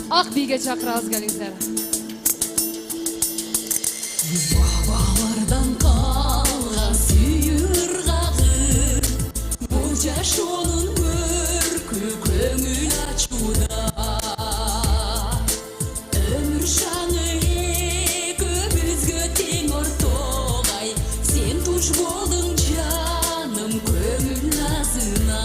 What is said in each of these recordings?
Ак бийге чакырабыз, келиңиздер. Bağlardan kalgan süyür gağı, bu yaşonun börkü köngül açuda. Ömür şanı köbüzgö teң ortogay, sen tuş boldun canım köngül nazına.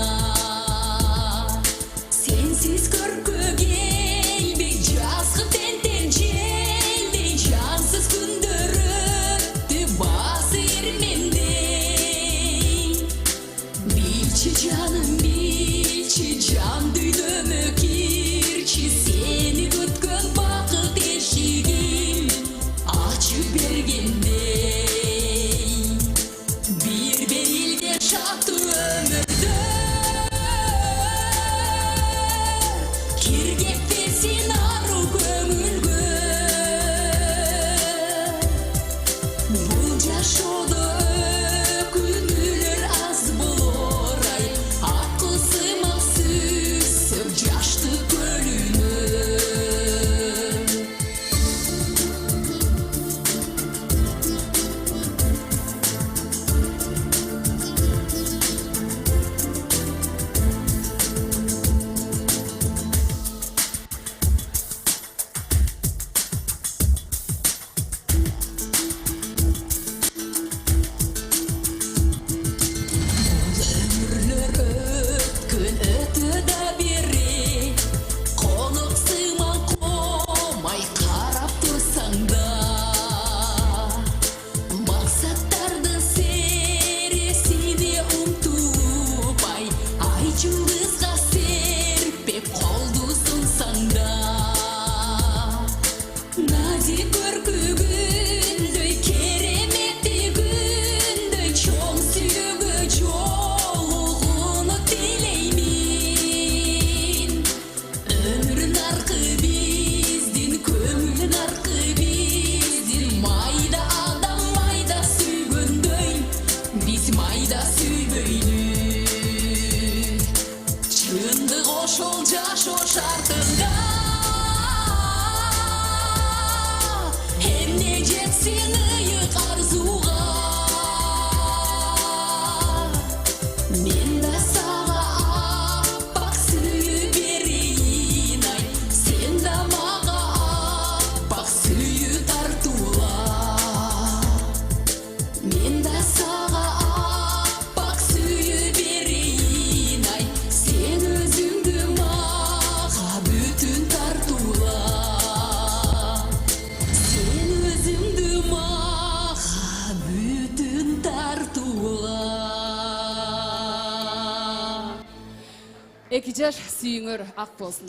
Sensiz körkö gelbek жазgı tenten jeldi, jansız күндөр өттү басы эрмендей. Билчи жаным билчи, жан дүйдөмө кирчи, сени күткөн бакыт эшигин ачып бергендей. Бир берилген шаттуу өмүрдө киргепти сен ару көңүлгө. Бул жашоодо өкүнүүлөр аз болор ай, акылсымак сүзсөк жашты көлүнө. Ömüрлөр өткөн өтө да бери, конуксыма комай карап турсаң да. Максаттарды сересине умтуп ай жылдызга серпеп колду сунсаң да. Назик көркүгүндөй, кереметти күндөй чоң сүйүүгө жолугууну тилеймин. Өмүр наркы биздин, көңүл наркы биздин, майда адам майда сүйгөндөй, биз майда сүйбөйлү. Чындык ошол жашоо шартында, эмне жетсин ыйык арзуга. Мен да сага аппак сүйүү берейин ай, сен да мага аппак сүйүү тартуула. Мен да сага аппак сүйүү берейин ай, сен өзүңдү мага бүтүн тартуула. Sen özüңдү мага бүтүн тартуула. 2 жаш сүйүңөр ак болсун.